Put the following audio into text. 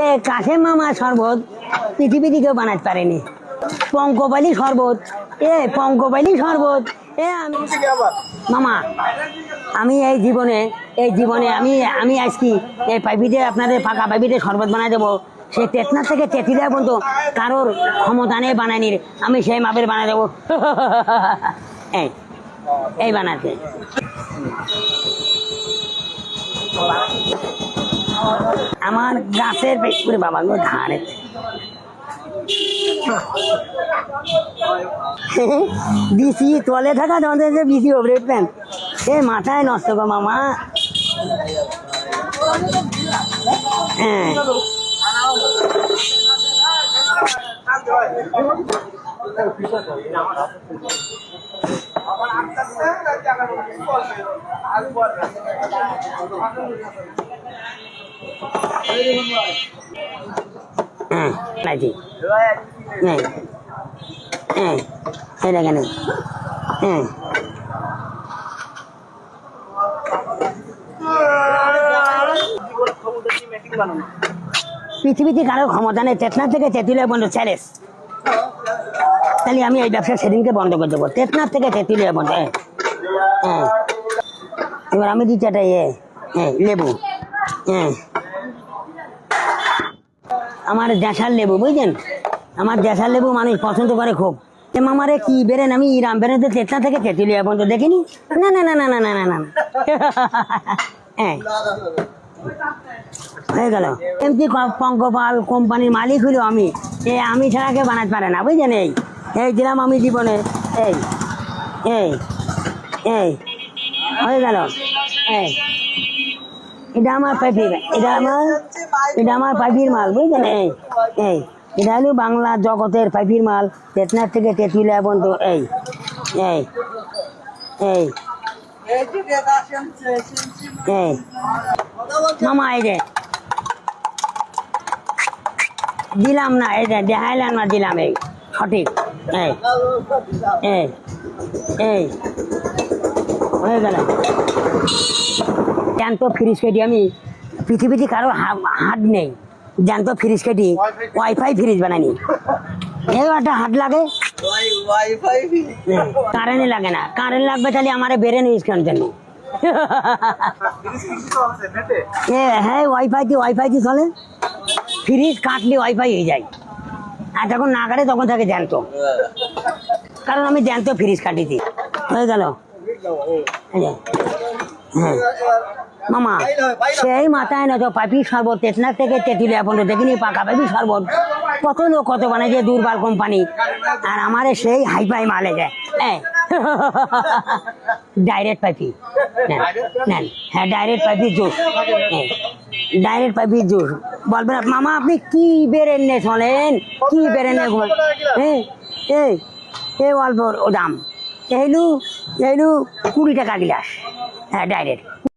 এ কাশেম মামা শরবত পৃথিবীতে কেউ বানাতে পারেনি। পঙ্কপালি শরবত, পঙ্কপালি শরবত। আমি মামা, আমি এই জীবনে আমি আজকে এই পাইপিতে আপনাদের ফাঁকা পাইপিতে শরবত বানাই দেবো। সে তেতনার থেকে তেঁতুলিয়া পর্যন্ত কারোর ক্ষমতা নেই বানায়নি, আমি সেই মাপের বানাই দেবো। এই বানাতে আমার গাছের পেছনে বাবা গো ধারে বিসি তলে থাকা তোমাদের যে বিসি ওভারেট প্যান্ট এ মাথায় নষ্ট গো মামা। হ্যাঁ পৃথিবীতে কারো ক্ষমতা নেই তেতনার থেকে তেঁতুলিয়া পর্যন্ত চ্যালেঞ্জ। তাহলে আমি এই ব্যবসা সেদিনকে বন্ধ করে দেবো, তেতনার থেকে তেঁতুলিয়া পর্যন্ত। এবার আমি দিচ্ছি একটা লেবু, আমার দেশাল লেবু বুঝছেন, আমার দেশাল লেবু মানুষ পছন্দ করে খুব। মামারে কি বেরেন, আমি ইরাম বেরেন তো তেতনা থেকে তেঁতুলিয়া পর্যন্ত দেখিনি। না না না না না না না না হয়ে গেল। এমনি পঙ্কপাল কোম্পানির মালিক হইল আমি, আমি ছাড়া কেউ বানাতে পারে না বুঝছেন। এই দিলাম আমি জীবনে। এই এই এই হয়ে গেল। এটা আমার পাইপির, এটা আমার পাইপির মাল বুঝছেন। এটা হলো বাংলা জগতের পাইপির মাল, তেতনার থেকে তেঁতুলিয়া পর্যন্ত। এই মামা এই যে দিলাম না, এই যে দেখাইলাম না, দিলাম এই সঠিক। হয়ে গেল। জ্যান্ত ফ্রিজ কেটে আমি পৃথিবীতে কারো হাত নেই, জ্যান্ত ফ্রিজ কেটে ওয়াইফাই ফ্রিজ বানাইনি। এই একটা হাত লাগে, কারেন্ট লাগে না। কারেন্ট লাগবে তাহলে আমার বেরেন ইউজ করার জন্য। হ্যাঁ ওয়াইফাই দিয়ে চলে, ফ্রিজ কাটলে ওয়াইফাই হয়ে যায়। আর যখন না কাটে তখন থাকে জ্যান্ত, কারণ আমি জ্যান্ত ফ্রিজ কাটিছি। হয়ে গেল। হ্যাঁ মামা, সেই মাথায় না তো পাইপির শরবত তেতনার থেকে তেঁতুলিয়া পর্যন্ত দেখিনি, পাকা পাইপির শরবত কত লোক কত বানায় যে দুর্বার কোম্পানি, আর আমারে সেই হাইফাই মালে যায়। ডাইরেক্ট পাইপি নেন, হ্যাঁ ডাইরেক্ট পাইপির জুস, ডাইরেক্ট পাইপির জুস। বলবেন মামা আপনি কি বেরেন নে শোনেন, কি বেরেন নে ঘুমান। অল্প দাম, এইলু 20 টাকা গিলাস। হ্যাঁ ডাইরেক্ট।